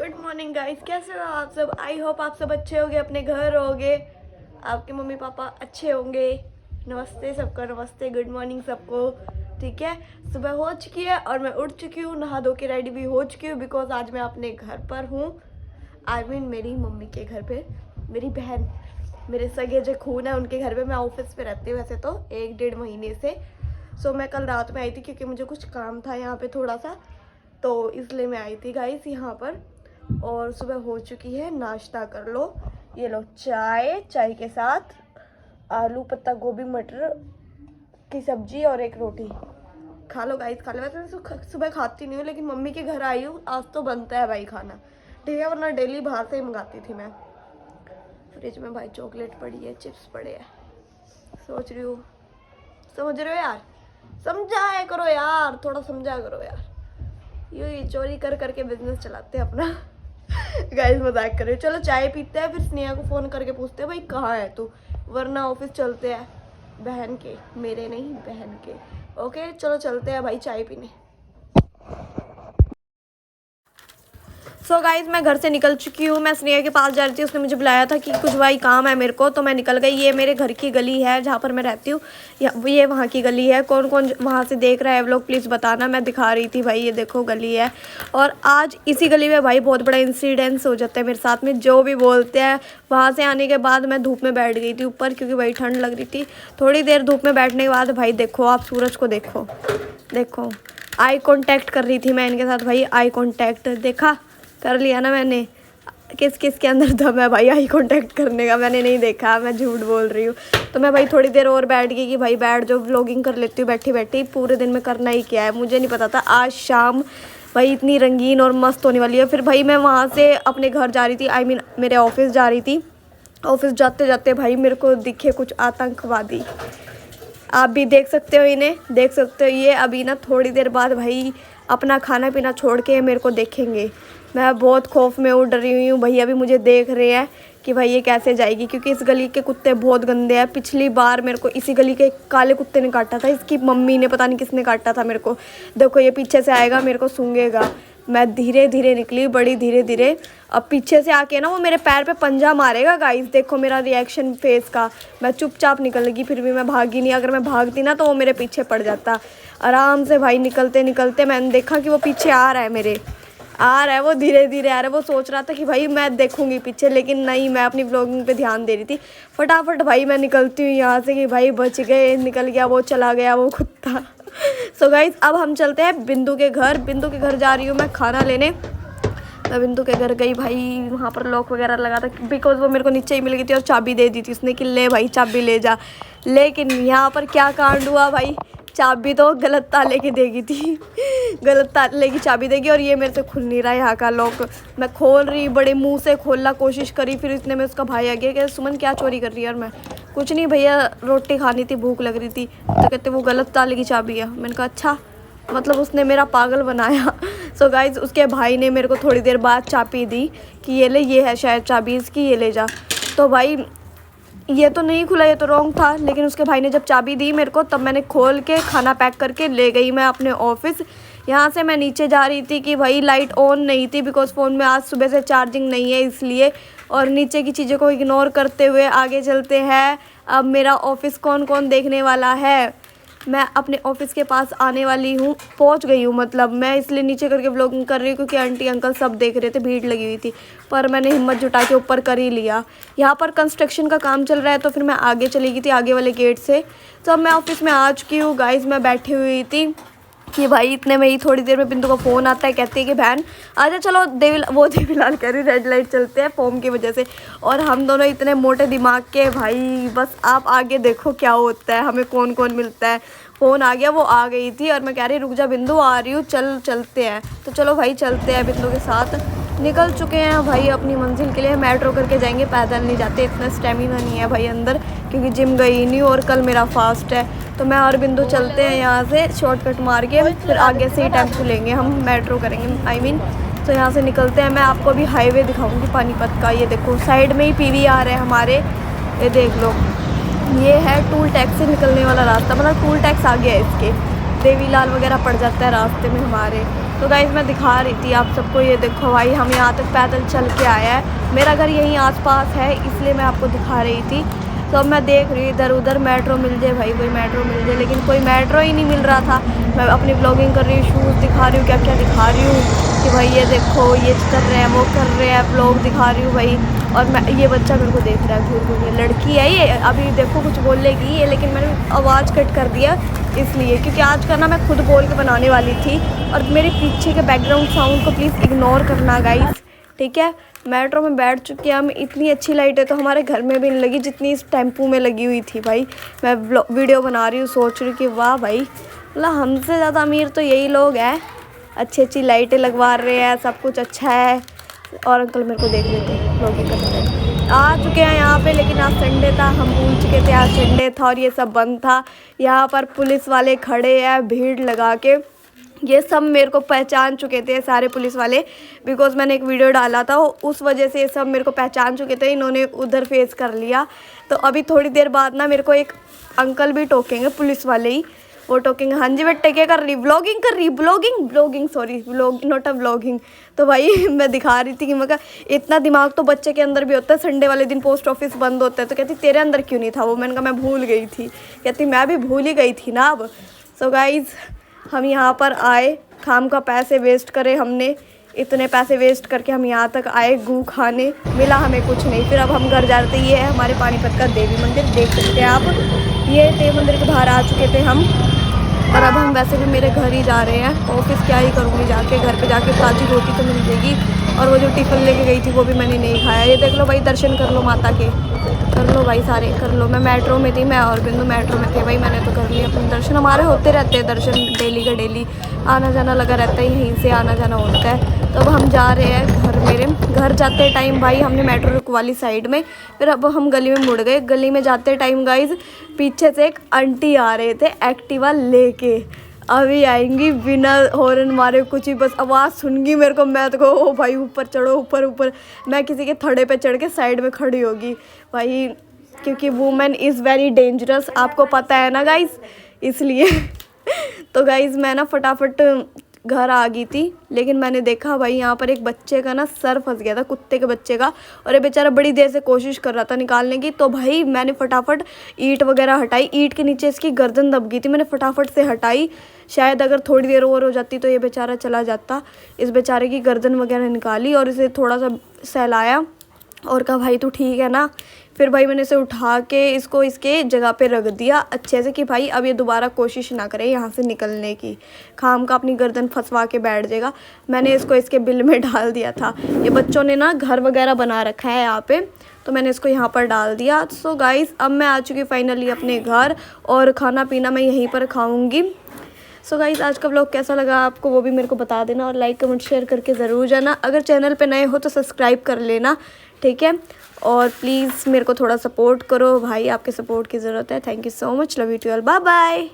Good morning guys, कैसे हो आप सब। आई होप आप सब अच्छे होंगे, अपने घर होंगे, आपके मम्मी पापा अच्छे होंगे। नमस्ते सबको, नमस्ते, गुड मॉर्निंग सबको। ठीक है, सुबह हो चुकी है और मैं उठ चुकी हूँ, नहा धो के रेडी भी हो चुकी हूँ बिकॉज आज मैं अपने घर पर हूँ। आई मीन मेरी मम्मी के घर पे, मेरी बहन, मेरे सगे जो खून है उनके घर पे। मैं ऑफिस पे रहती हूँ वैसे तो 1-1.5 महीने से। सो मैं कल रात में आई थी क्योंकि मुझे कुछ काम था यहाँ पे थोड़ा सा, तो इसलिए मैं आई थी गाइस यहाँ पर। और सुबह हो चुकी है, नाश्ता कर लो। ये लो चाय के साथ आलू पत्ता गोभी मटर की सब्जी और एक रोटी। खा लो गाइस, खा लो। वैसे मैं सुबह खाती नहीं हूँ लेकिन मम्मी के घर आई हूँ, आज तो बनता है भाई खाना, ठीक है, वरना डेली बाहर से ही मंगाती थी मैं। फ्रिज में भाई चॉकलेट पड़ी है, चिप्स पड़े हैं। सोच रही हूँ, समझ रहे हो यार, समझाया करो यार, थोड़ा समझा करो यार। यूँ ही चोरी कर करके बिजनेस चलाते हैं अपना। गाइस मजाक कर रहे हो। चलो चाय पीते हैं, फिर स्नेहा को फोन करके पूछते हैं भाई कहाँ है तू, वरना ऑफिस चलते हैं बहन के, मेरे नहीं बहन के। ओके चलो चलते हैं भाई चाय पीने। सो गाइज मैं घर से निकल चुकी हूँ। मैं स्नेहा के पास जा रही थी, उसने मुझे बुलाया था कि कुछ भाई काम है मेरे को, तो मैं निकल गई। ये मेरे घर की गली है जहाँ पर मैं रहती हूँ, ये वहाँ की गली है। कौन कौन वहाँ से देख रहा है व्लॉग प्लीज़ बताना। मैं दिखा रही थी भाई, ये देखो गली है। और आज इसी गली में भाई बहुत बड़ा इंसिडेंस हो जाता है मेरे साथ में, जो भी बोलते हैं। वहाँ से आने के बाद मैं धूप में बैठ गई थी ऊपर क्योंकि भाई ठंड लग रही थी। थोड़ी देर धूप में बैठने के बाद भाई देखो, आप सूरज को देखो, देखो आई कॉन्टैक्ट कर रही थी मैं इनके साथ भाई। आई कॉन्टैक्ट देखा, कर लिया ना मैंने। किस किस के अंदर दम है भाई आई कांटेक्ट करने का, मैंने नहीं देखा, मैं झूठ बोल रही हूँ। तो मैं भाई थोड़ी देर और बैठ गई कि भाई बैठ जो, व्लॉगिंग कर लेती हूँ बैठी बैठी। पूरे दिन में करना ही क्या है, मुझे नहीं पता था आज शाम भाई इतनी रंगीन और मस्त होने वाली है। फिर भाई मैं वहाँ से अपने घर जा रही थी, आई मीन मेरे ऑफिस जा रही थी। ऑफिस जाते जाते भाई मेरे को दिखे कुछ आतंकवादी, आप भी देख सकते हो इन्हें, देख सकते हो। ये अभी ना थोड़ी देर बाद भाई अपना खाना पीना छोड़ के मेरे को देखेंगे। मैं बहुत खौफ में उड़ रही हुई हूँ। भैया भी मुझे देख रहे हैं कि भाई ये कैसे जाएगी, क्योंकि इस गली के कुत्ते बहुत गंदे हैं। पिछली बार मेरे को इसी गली के काले कुत्ते ने काटा था, इसकी मम्मी ने, पता नहीं किसने काटा था मेरे को। देखो ये पीछे से आएगा, मेरे को सूंघेगा। मैं धीरे धीरे निकली, बड़ी धीरे धीरे। अब पीछे से आके ना वो मेरे पैर पे पंजा मारेगा गाइस, देखो मेरा रिएक्शन फेस का। मैं चुपचाप निकल लगी, फिर भी मैं भागी नहीं। अगर मैं भागती ना तो वो मेरे पीछे पड़ जाता। आराम से भाई निकलते निकलते मैंने देखा कि वो पीछे आ रहा है, मेरे आ रहा है, वो धीरे धीरे आ रहा है। वो सोच रहा था कि भाई मैं देखूंगी पीछे, लेकिन नहीं, मैं अपनी व्लॉगिंग पे ध्यान दे रही थी। फटाफट भाई मैं निकलती हूँ यहाँ से कि भाई बच गए, निकल गया, वो चला गया वो कुत्ता। सो गाइज अब हम चलते हैं बिंदु के घर। बिंदु के घर जा रही हूँ मैं खाना लेने। मैं बिंदु के घर गई भाई, वहाँ पर लॉक वगैरह लगा था बिकॉज वो मेरे को नीचे ही मिल गई थी और चाबी दे दी थी उसने कि ले भाई चाबी ले जा। लेकिन यहाँ पर क्या कांड हुआ भाई, चाबी तो गलत ताले की देगी थी, गलत ताले की चाबी देगी। और ये मेरे से खुल नहीं रहा है यहाँ का लॉक। मैं खोल रही, बड़े मुंह से खोलना कोशिश करी, फिर इतने में उसका भाई आ गया कि सुमन क्या चोरी कर रही है। और मैं कुछ नहीं भैया, रोटी खानी थी, भूख लग रही थी। तो कहते वो गलत ताले की चाबी है। मैंने कहा अच्छा, मतलब उसने मेरा पागल बनाया। सो गाइज उसके भाई ने मेरे को थोड़ी देर बाद चाबी दी कि ये ले, ये है शायद चाबी इसकी, ये ले जा। तो भाई ये तो नहीं खुला, ये तो रॉन्ग था। लेकिन उसके भाई ने जब चाबी दी मेरे को, तब मैंने खोल के खाना पैक करके ले गई मैं अपने ऑफिस। यहाँ से मैं नीचे जा रही थी कि भाई लाइट ऑन नहीं थी बिकॉज फ़ोन में आज सुबह से चार्जिंग नहीं है इसलिए। और नीचे की चीज़ों को इग्नोर करते हुए आगे चलते हैं। अब मेरा ऑफिस कौन कौन देखने वाला है, मैं अपने ऑफिस के पास आने वाली हूँ, पहुँच गई हूँ। मतलब मैं इसलिए नीचे करके व्लॉगिंग कर रही हूँ क्योंकि आंटी अंकल सब देख रहे थे, भीड़ लगी हुई थी। पर मैंने हिम्मत जुटा के ऊपर कर ही लिया। यहाँ पर कंस्ट्रक्शन का काम चल रहा है तो फिर मैं आगे चली गई थी, आगे वाले गेट से। तो अब मैं ऑफिस में आ चुकी हूँ गाइज। मैं बैठी हुई थी कि भाई इतने में ही थोड़ी देर में बिंदु का फ़ोन आता है, कहती है कि बहन आजा चलो देवीलाल कह रही, रेड लाइट चलते हैं फॉर्म की वजह से। और हम दोनों इतने मोटे दिमाग के भाई, बस आप आगे देखो क्या होता है, हमें कौन कौन मिलता है। फ़ोन आ गया, वो आ गई थी और मैं कह रही रुक जा बिंदु, आ रही हूँ, चलते हैं। तो चलो भाई चलते हैं, बिंदु के साथ निकल चुके हैं भाई अपनी मंजिल के लिए। मेट्रो करके जाएंगे, पैदल नहीं जाते, इतना स्टेमिना नहीं है भाई अंदर, क्योंकि जिम गई नहीं और कल मेरा फास्ट है। तो मैं और बिंदु चलते हैं यहाँ से शॉर्टकट मार के, फिर आगे से ही टेम्पो लेंगे, हम मेट्रो करेंगे आई मीन। तो यहाँ से निकलते हैं। मैं आपको अभी हाईवे दिखाऊंगी पानीपत का। ये देखो साइड में ही पीवीआर है हमारे, ये देख लो, ये है टूल टैक्स से निकलने वाला रास्ता, मतलब टूल टैक्स आ गया है इसके। देवीलाल वगैरह पड़ जाता है रास्ते में हमारे। तो गाइस मैं दिखा रही थी आप सबको, ये देखो भाई हम यहाँ तक पैदल चल के आया है। मेरा घर यहीं आसपास है इसलिए मैं आपको दिखा रही थी। तो अब मैं देख रही इधर उधर मेट्रो मिल जाए भाई, कोई मेट्रो मिल जाए, लेकिन कोई मेट्रो ही नहीं मिल रहा था। मैं अपनी ब्लॉगिंग कर रही हूँ, शूज़ दिखा रही हूँ, क्या क्या दिखा रही हूँ कि भाई ये देखो ये कर रहे हैं वो कर रहे हैं, ब्लॉग दिखा रही हूँ भाई। और मैं ये बच्चा मेरे को देख रहा है घूर घूर, लड़की है ये, अभी देखो कुछ बोलेगी ये, लेकिन मैंने आवाज़ कट कर दिया इसलिए क्योंकि आज का ना मैं खुद बोल के बनाने वाली थी। और मेरे पीछे के बैकग्राउंड साउंड को प्लीज़ इग्नोर करना गाइस, ठीक है। मेट्रो में बैठ चुके हैं हम, इतनी अच्छी लाइट है तो हमारे घर में भी नहीं लगी जितनी इस टेम्पू में लगी हुई थी भाई। मैं वीडियो बना रही हूँ, सोच रही हूँ कि वाह भाई, मतलब हमसे ज़्यादा अमीर तो यही लोग हैं, अच्छी अच्छी लाइटें लगवा रहे हैं, सब कुछ अच्छा है। और अंकल मेरे को देख लेते हैं ब्लॉगिंग करते हैं। आ चुके हैं यहाँ पे, लेकिन आज संडे था, हम भूल चुके थे आज संडे था और ये सब बंद था। यहाँ पर पुलिस वाले खड़े हैं भीड़ लगा के, ये सब मेरे को पहचान चुके थे सारे पुलिस वाले, बिकॉज़ मैंने एक वीडियो डाला था, उस वजह से ये सब मेरे को पहचान चुके थे। इन्होंने उधर फेस कर लिया। तो अभी थोड़ी देर बाद ना मेरे को एक अंकल भी टोकेंगे, पुलिस वाले ही, वो टोकेंगे। हाँ जी बेटा क्या कर रही, ब्लॉगिंग कर रही, blogging sorry, blog not a blogging. तो भाई मैं दिखा रही थी कि मैं इतना दिमाग तो बच्चे के अंदर भी होता है, संडे वाले दिन पोस्ट ऑफिस बंद होता है। तो कहती तेरे अंदर क्यों नहीं था वो, मैंने कहा मैं भूल गई थी। कहती मैं भी भूल ही गई थी ना अब। सो गाइज़ हम यहाँ पर आए, खाम का पैसे वेस्ट करे हमने, इतने पैसे वेस्ट करके हम यहाँ तक आए गू खाने, मिला हमें कुछ नहीं। फिर अब हम घर जा रहे थे, ये है हमारे पानीपत का देवी मंदिर, देख सकते हैं आप। ये देवी मंदिर के बाहर आ चुके थे हम, और अब हम वैसे भी मेरे घर ही जा रहे हैं। ऑफिस क्या ही करूँगी जाके, घर पे जाके ताज़ी रोटी तो मिल जाएगी। और वो जो टिफ़िन लेके गई थी वो भी मैंने नहीं खाया। ये देख लो भाई, दर्शन कर लो माता के, कर लो भाई सारे कर लो। मैं मेट्रो में थी, मैं और बिंदु मेट्रो में थे भाई, मैंने तो कर लिया अपने दर्शन। हमारे होते रहते हैं दर्शन, डेली का डेली आना जाना लगा रहता है, यहीं से आना जाना होता है। तो अब हम जा रहे हैं घर। मेरे घर जाते टाइम भाई हमने मेट्रो रुकवाली साइड में, फिर अब हम गली में मुड़ गए। गली में जाते टाइम गाइज पीछे से एक आंटी आ रहे थे एक्टिवा लेके, अभी आएंगी बिना हॉर्न मारे कुछ ही, बस आवाज़ सुनगी मेरे को, मैं तो ओ भाई ऊपर चढ़ो ऊपर ऊपर, मैं किसी के थड़े पे चढ़ के साइड में खड़ी होगी भाई, क्योंकि वुमेन इज़ वेरी डेंजरस, आपको पता है ना गाइज़, इसलिए तो गाइज़ मैं ना फटाफट घर आ गई थी। लेकिन मैंने देखा भाई यहाँ पर एक बच्चे का ना सर फंस गया था, कुत्ते के बच्चे का, और ये बेचारा बड़ी देर से कोशिश कर रहा था निकालने की। तो भाई मैंने फटाफट ईंट वगैरह हटाई, ईंट के नीचे इसकी गर्दन दब गई थी, मैंने फटाफट से हटाई। शायद अगर थोड़ी देर और हो जाती तो ये बेचारा चला जाता। इस बेचारे की गर्दन वगैरह निकाली और इसे थोड़ा सा सहलाया और कहा भाई तू ठीक है ना। फिर भाई मैंने इसे उठा के इसको इसके जगह पे रख दिया अच्छे से कि भाई अब ये दोबारा कोशिश ना करे यहाँ से निकलने की, खाम का अपनी गर्दन फंसवा के बैठ जाएगा। मैंने इसको इसके बिल में डाल दिया था। ये बच्चों ने ना घर वगैरह बना रखा है यहाँ पे, तो मैंने इसको यहाँ पर डाल दिया। सो गाइस अब मैं आ चुकी फाइनली अपने घर, और खाना पीना मैं यहीं पर खाऊँगी। सो गाइस आज का व्लॉग कैसा लगा आपको वो भी मेरे को बता देना, और लाइक कमेंट शेयर करके ज़रूर जाना। अगर चैनल पे नए हो तो सब्सक्राइब कर लेना, ठीक है। और प्लीज़ मेरे को थोड़ा सपोर्ट करो भाई, आपके सपोर्ट की ज़रूरत है। Thank you so much, love you to all, bye bye.